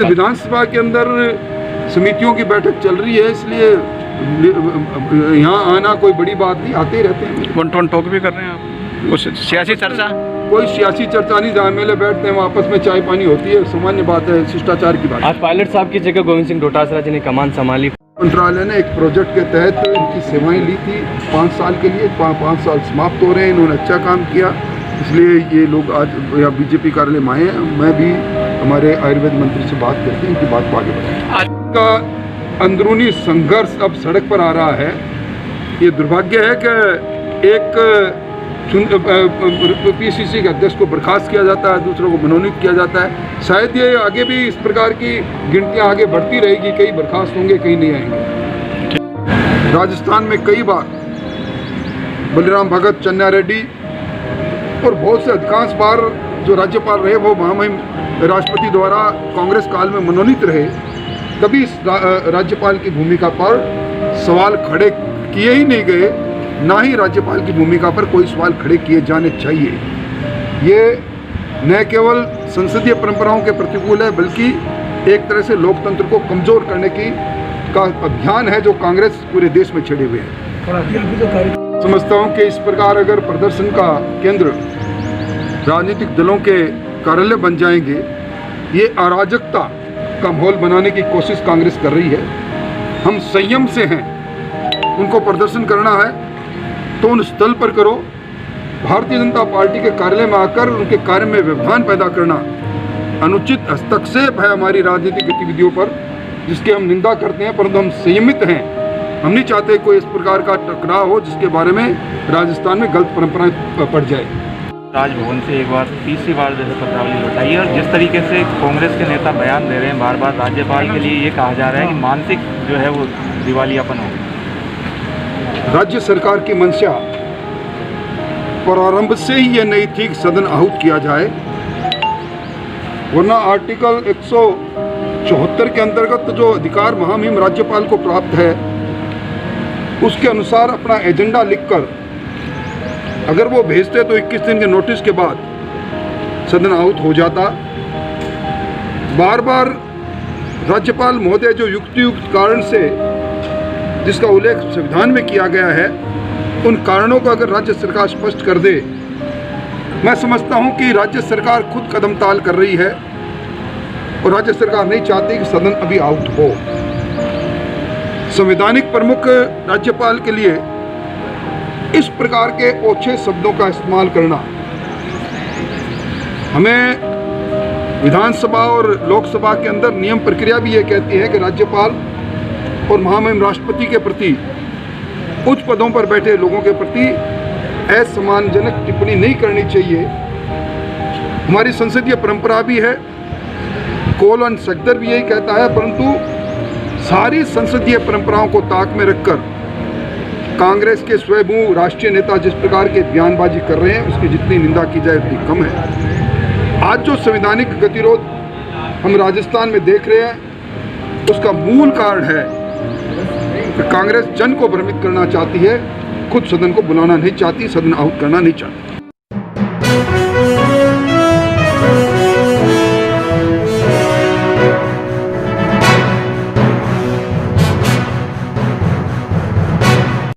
विधानसभा के अंदर समितियों की बैठक चल रही है, इसलिए यहाँ आना कोई बड़ी बात नहीं, आते ही रहते हैं। वन टू टॉक भी कर रहे हैं आप? कुछ सियासी चर्चा? कोई सियासी चर्चा नहीं, जहाँ एमएलए बैठते हैं आपस में चाय पानी होती है, सामान्य बात है, शिष्टाचार की बात। आज पायलट साहब की जगह गोविंद सिंह डोटासरा जी ने कमान संभाली। मंत्रालय ने एक प्रोजेक्ट के तहत इनकी सेवाएं ली थी 5 साल के लिए, 5 साल समाप्त हो रहे हैं, इन्होंने अच्छा काम किया, इसलिए ये लोग आज यहाँ बीजेपी कार्यालय में आए हैं। मैं भी हमारे आयुर्वेद मंत्री से बात करके इनकी बात को आगे बढ़ाऊँ। का अंदरूनी संघर्ष अब सड़क पर आ रहा है। ये दुर्भाग्य है कि एक पीसीसी के अध्यक्ष को बर्खास्त किया जाता है, दूसरों को मनोनीत किया जाता है। शायद ये आगे भी इस प्रकार की गिनतियां आगे बढ़ती रहेगी, कई बर्खास्त होंगे, कई नहीं आएंगे। राजस्थान में कई बार बलराम भगत, चन्ना रेड्डी और बहुत से अधिकांश बार जो राज्यपाल रहे वो महामहिम राष्ट्रपति द्वारा कांग्रेस काल में मनोनीत रहे। कभी इस राज्यपाल की भूमिका पर सवाल खड़े किए ही नहीं गए, ना ही राज्यपाल की भूमिका पर कोई सवाल खड़े किए जाने चाहिए। ये न केवल संसदीय परंपराओं के प्रतिकूल है, बल्कि एक तरह से लोकतंत्र को कमजोर करने का अभियान है जो कांग्रेस पूरे देश में छिड़े हुए है। समझता हूँ कि इस प्रकार अगर प्रदर्शन का केंद्र राजनीतिक दलों के कार्यालय बन जाएंगे, ये अराजकता का माहौल बनाने की कोशिश कांग्रेस कर रही है। हम संयम से हैं, उनको प्रदर्शन करना है तो उन स्थल पर करो। भारतीय जनता पार्टी के कार्यालय में आकर उनके कार्य में व्यवधान पैदा करना अनुचित हस्तक्षेप है हमारी राजनीतिक गतिविधियों पर, जिसकी हम निंदा करते हैं, परंतु हम संयमित हैं। हम नहीं चाहते कोई इस प्रकार का टकराव हो जिसके बारे में राजस्थान में गलत परंपराएं पड़ जाए। राजभवन से एक बार तीसरी बार जैसे पत्रावली लौटाई है, और जिस तरीके से कांग्रेस के नेता बयान दे रहे हैं बार बार, राज्यपाल के लिए ये कहा जा रहा है कि मानसिक जो है वो दिवालियापन हो गया। राज्य सरकार की मंशा प्रारंभ से ही ये नहीं थी कि सदन आहूत किया जाए, वरना आर्टिकल 174 के अंतर्गत जो अधिकार महामहिम राज्यपाल को प्राप्त है उसके अनुसार अपना एजेंडा लिखकर अगर वो भेजते तो 21 दिन के नोटिस के बाद सदन आहूत हो जाता। बार बार राज्यपाल महोदय जो युक्तियुक्त कारण से जिसका उल्लेख संविधान में किया गया है, उन कारणों को अगर राज्य सरकार स्पष्ट कर दे, मैं समझता हूं कि राज्य सरकार खुद कदम ताल कर रही है और राज्य सरकार नहीं चाहती कि सदन अभी आउट हो। संवैधानिक प्रमुख राज्यपाल के लिए इस प्रकार के ओछे शब्दों का इस्तेमाल करना, हमें विधानसभा और लोकसभा के अंदर नियम प्रक्रिया भी ये कहती है कि राज्यपाल और महामहिम राष्ट्रपति के प्रति, उच्च पदों पर बैठे लोगों के प्रति असम्मानजनक टिप्पणी नहीं करनी चाहिए। हमारी संसदीय परंपरा भी है, कोल एंड सगदर भी यही कहता है, परंतु सारी संसदीय परंपराओं को ताक में रखकर कांग्रेस के स्वयं राष्ट्रीय नेता जिस प्रकार के बयानबाजी कर रहे हैं, उसकी जितनी निंदा की जाए उतनी कम है। आज जो संवैधानिक गतिरोध हम राजस्थान में देख रहे हैं, उसका मूल कारण है कि कांग्रेस जन को भ्रमित करना चाहती है, खुद सदन को बुलाना नहीं चाहती, सदन आहूत करना नहीं चाहती।